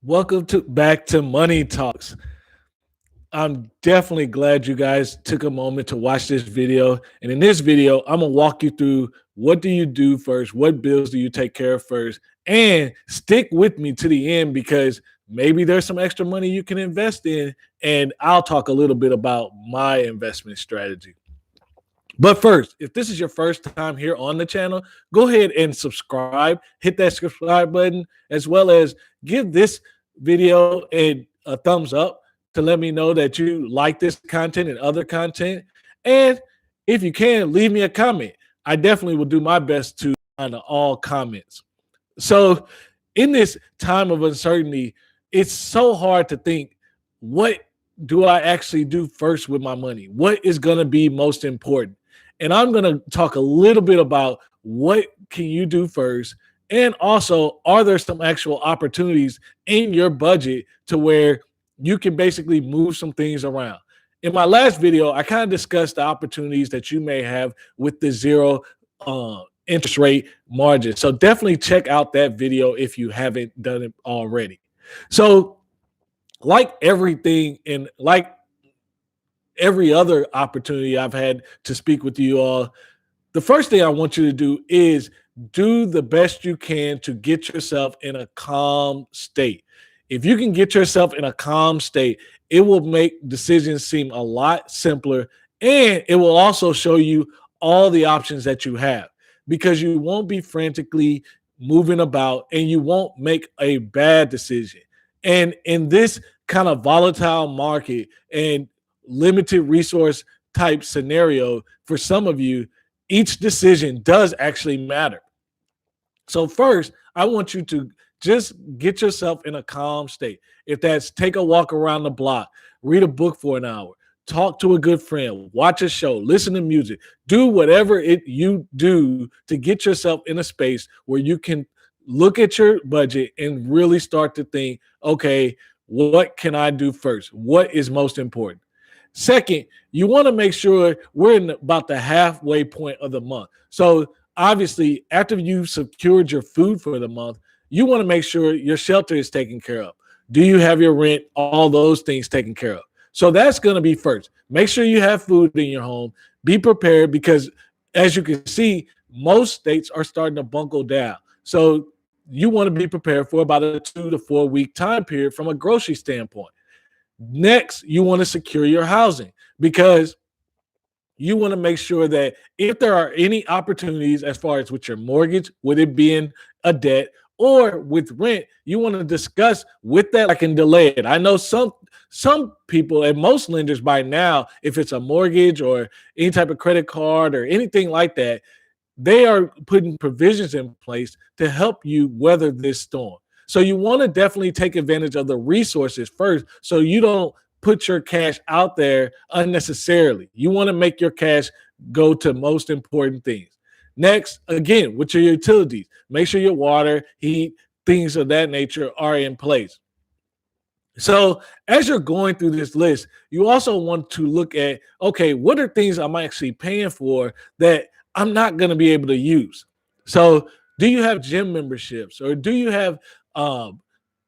Welcome to back to Money Talks. I'm definitely glad you guys took a moment to watch this video. And in this video, I'm gonna walk you through what do you do first, what bills do you take care of first, and stick with me to the end because maybe there's some extra money you can invest in, and I'll talk a little bit about my investment strategy. But first, if this is your first time here on the channel, go ahead and subscribe, hit that subscribe button, as well as give this video a thumbs up to let me know that you like this content and other content. And if you can, leave me a comment. I definitely will do my best to respond to all comments. So, in this time of uncertainty, it's so hard to think what do I actually do first with my money? What is going to be most important? And I'm going to talk a little bit about what can you do first, and also are there some actual opportunities in your budget to where you can basically move some things around. In my last video, I kind of discussed the opportunities that you may have with the zero interest rate margin. So definitely check out that video if you haven't done it already. So like everything and like every other opportunity I've had to speak with you all, the first thing I want you to do is do the best you can to get yourself in a calm state. If you can get yourself in a calm state, it will make decisions seem a lot simpler, and it will also show you all the options that you have because you won't be frantically moving about and you won't make a bad decision. And in this kind of volatile market and limited resource type scenario, for some of you, each decision does actually matter. So first, I want you to just get yourself in a calm state. If that's take a walk around the block, read a book for an hour, talk to a good friend, watch a show, listen to music, do whatever it you do to get yourself in a space where you can look at your budget and really start to think, okay, what can I do first? What is most important? Second, you want to make sure we're in about the halfway point of the month. So obviously, after you've secured your food for the month, you want to make sure your shelter is taken care of. Do you have your rent? All those things taken care of. So that's going to be first. Make sure you have food in your home. Be prepared because, as you can see, most states are starting to buckle down. So you want to be prepared for about a 2 to 4 week time period from a grocery standpoint. Next, you want to secure your housing because you want to make sure that if there are any opportunities as far as with your mortgage, with it being a debt, or with rent, you want to discuss with that I can delay it. I know some people and most lenders by now, if it's a mortgage or any type of credit card or anything like that, they are putting provisions in place to help you weather this storm. So you want to definitely take advantage of the resources first so you don't put your cash out there unnecessarily. You want to make your cash go to most important things. Next, again, with your utilities, make sure your water, heat, things of that nature are in place. So as you're going through this list, you also want to look at, okay, what are things I'm actually paying for that I'm not going to be able to use? So do you have gym memberships or do you have um,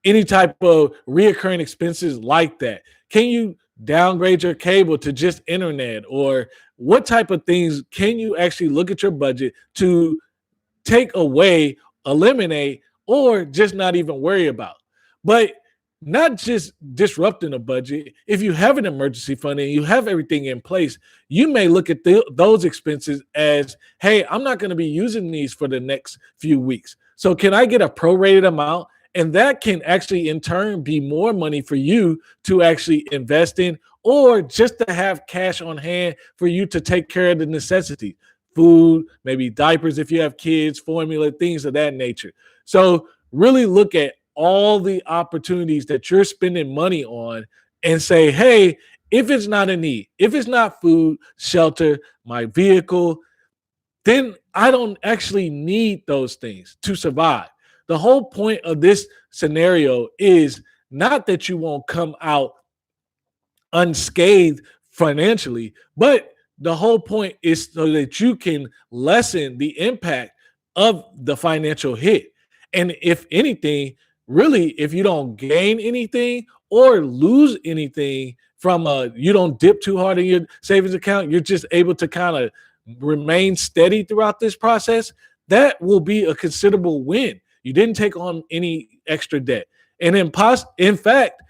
any type of reoccurring expenses like that? Can you downgrade your cable to just internet? Or what type of things can you actually look at your budget to take away, eliminate, or just not even worry about? But not just disrupting a budget. If you have an emergency fund and you have everything in place, you may look at those expenses as, hey, I'm not going to be using these for the next few weeks. So can I get a prorated amount? And that can actually in turn be more money for you to actually invest in or just to have cash on hand for you to take care of the necessities, food, maybe diapers if you have kids, formula, things of that nature. So really look at all the opportunities that you're spending money on and say, hey, if it's not a need, if it's not food, shelter, my vehicle, then I don't actually need those things to survive. The whole point of this scenario is not that you won't come out unscathed financially, but the whole point is so that you can lessen the impact of the financial hit. And if anything, really, if you don't gain anything or lose anything from you don't dip too hard in your savings account, you're just able to kind of remain steady throughout this process, that will be a considerable win. You didn't take on any extra debt. And in fact,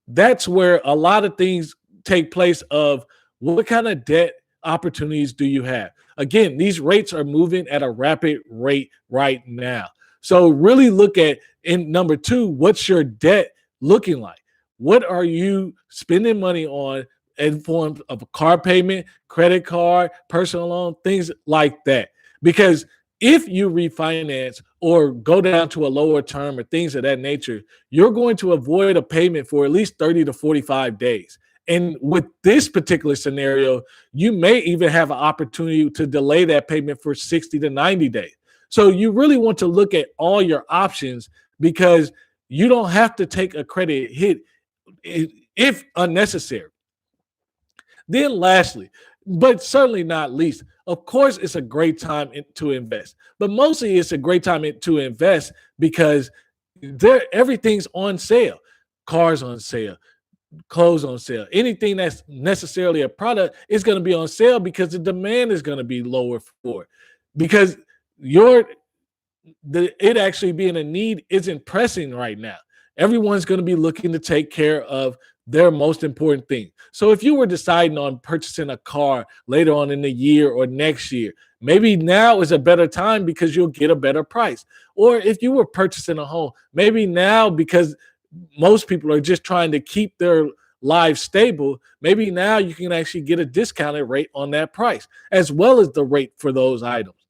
that's where a lot of things take place of what kind of debt opportunities do you have? Again, these rates are moving at a rapid rate right now. So really look at, in number two, what's your debt looking like? What are you spending money on in form of a car payment, credit card, personal loan, things like that? Because if you refinance or go down to a lower term or things of that nature, you're going to avoid a payment for at least 30 to 45 days. And with this particular scenario, you may even have an opportunity to delay that payment for 60 to 90 days. So you really want to look at all your options, because you don't have to take a credit hit if unnecessary. Then lastly, but certainly not least, of course, it's a great time to invest. But mostly it's a great time to invest because everything's on sale. Cars on sale, clothes on sale. Anything that's necessarily a product is going to be on sale because the demand is going to be lower for it. Because it actually being a need isn't pressing right now. Everyone's going to be looking to take care of their most important thing. So if you were deciding on purchasing a car later on in the year or next year, maybe now is a better time because you'll get a better price. Or if you were purchasing a home, maybe now, because most people are just trying to keep their lives stable, maybe now you can actually get a discounted rate on that price, as well as the rate for those items.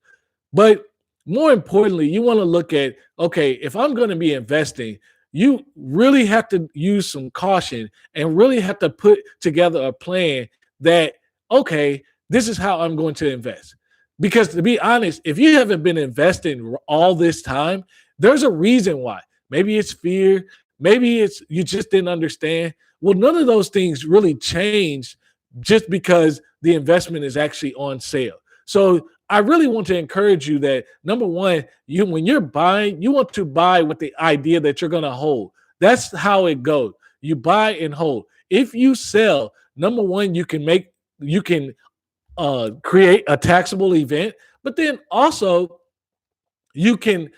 But more importantly, you want to look at, okay, if I'm going to be investing, you really have to use some caution and really have to put together a plan that, okay, this is how I'm going to invest. Because to be honest, if you haven't been investing all this time, there's a reason why. Maybe it's fear. Maybe it's you just didn't understand. Well, none of those things really change just because the investment is actually on sale. So I really want to encourage you that, number one, when you're buying, you want to buy with the idea that you're going to hold. That's how it goes. You buy and hold. If you sell, number one, you can create a taxable event, but then also you can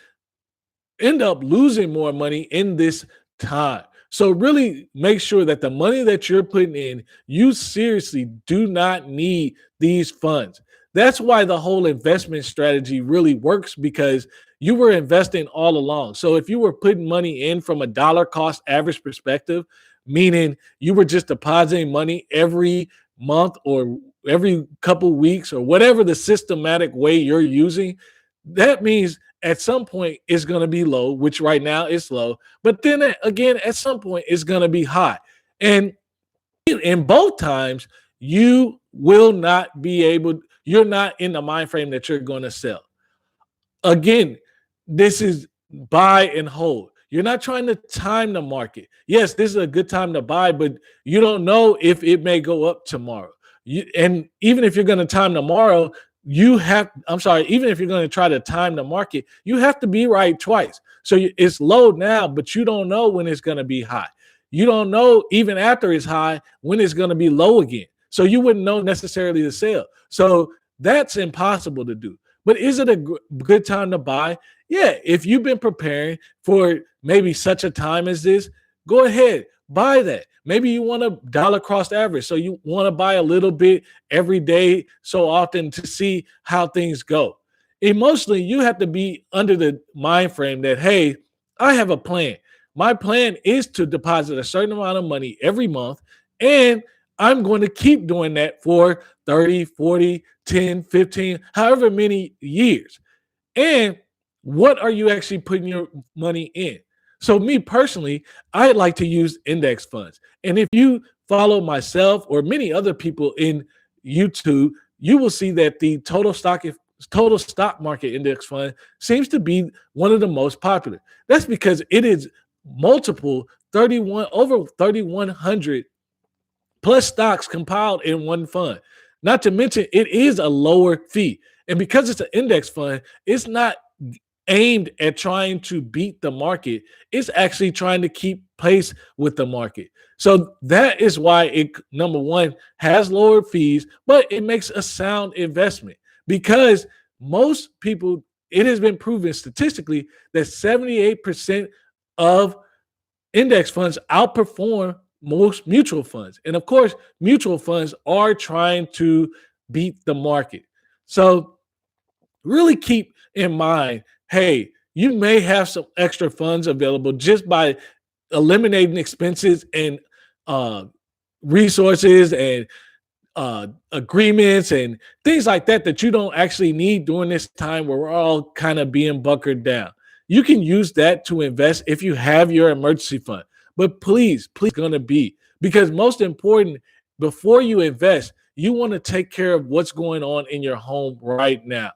end up losing more money in this time. So really make sure that the money that you're putting in, you seriously do not need these funds. That's why the whole investment strategy really works, because you were investing all along. So if you were putting money in from a dollar cost average perspective, meaning you were just depositing money every month or every couple weeks or whatever the systematic way you're using, that means at some point it's going to be low, which right now is low. But then again, at some point it's going to be high. And in both times, you will not be able, you're not in the mind frame that you're going to sell. Again, this is buy and hold. You're not trying to time the market. Yes, this is a good time to buy, but you don't know if it may go up tomorrow. And even if you're going to time tomorrow, even if you're going to try to time the market, you have to be right twice. So it's low now, but you don't know when it's going to be high. You don't know even after it's high when it's going to be low again. So you wouldn't know necessarily to sell. So that's impossible to do. But is it a good time to buy? Yeah, if you've been preparing for maybe such a time as this, go ahead, buy that. Maybe you want a dollar cost average. So you want to buy a little bit every day, so often, to see how things go. Emotionally, you have to be under the mind frame that, hey, I have a plan. My plan is to deposit a certain amount of money every month, and I'm going to keep doing that for 30, 40, 10, 15, however many years. And what are you actually putting your money in? So me personally, I like to use index funds. And if you follow myself or many other people in YouTube, you will see that the total stock market index fund seems to be one of the most popular. That's because it is multiple 3,100 plus stocks compiled in one fund. Not to mention, it is a lower fee. And because it's an index fund, it's not aimed at trying to beat the market. It's actually trying to keep pace with the market. So that is why it, number one, has lower fees, but it makes a sound investment because most people, it has been proven statistically that 78% of index funds outperform most mutual funds. And of course, mutual funds are trying to beat the market. So really keep in mind, hey, you may have some extra funds available just by eliminating expenses and uh, resources and agreements and things like that that you don't actually need during this time where we're all kind of being bunkered down. You can use that to invest if you have your emergency fund. But please, gonna be because most important, before you invest, you want to take care of what's going on in your home right now.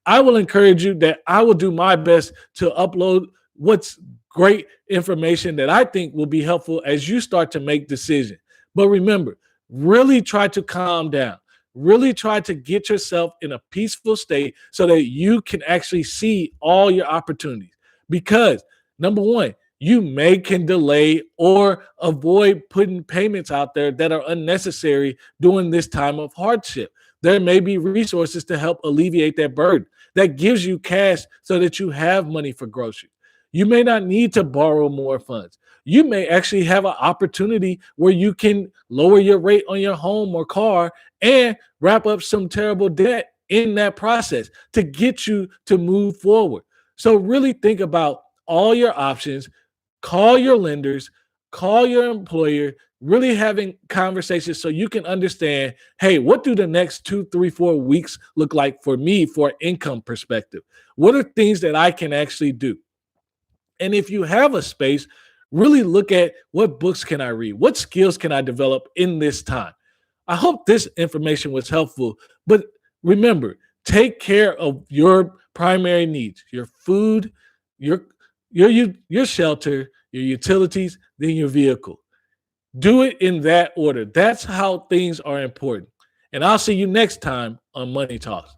I will encourage you that I will do my best to upload what's great information that I think will be helpful as you start to make decisions. But remember, really try to calm down. Really try to get yourself in a peaceful state so that you can actually see all your opportunities. Because number one, you may can delay or avoid putting payments out there that are unnecessary during this time of hardship. There may be resources to help alleviate that burden that gives you cash so that you have money for groceries. You may not need to borrow more funds. You may actually have an opportunity where you can lower your rate on your home or car and wrap up some terrible debt in that process to get you to move forward. So, really think about all your options, call your lenders, call your employer, really having conversations so you can understand, hey, what do the next 2, 3, 4 weeks look like for me for an income perspective? What are things that I can actually do? And if you have a space, really look at what books can I read? What skills can I develop in this time? I hope this information was helpful, but remember, take care of your primary needs, your food, your your shelter, your utilities, then your vehicle. Do it in that order. That's how things are important. And I'll see you next time on Money Talks.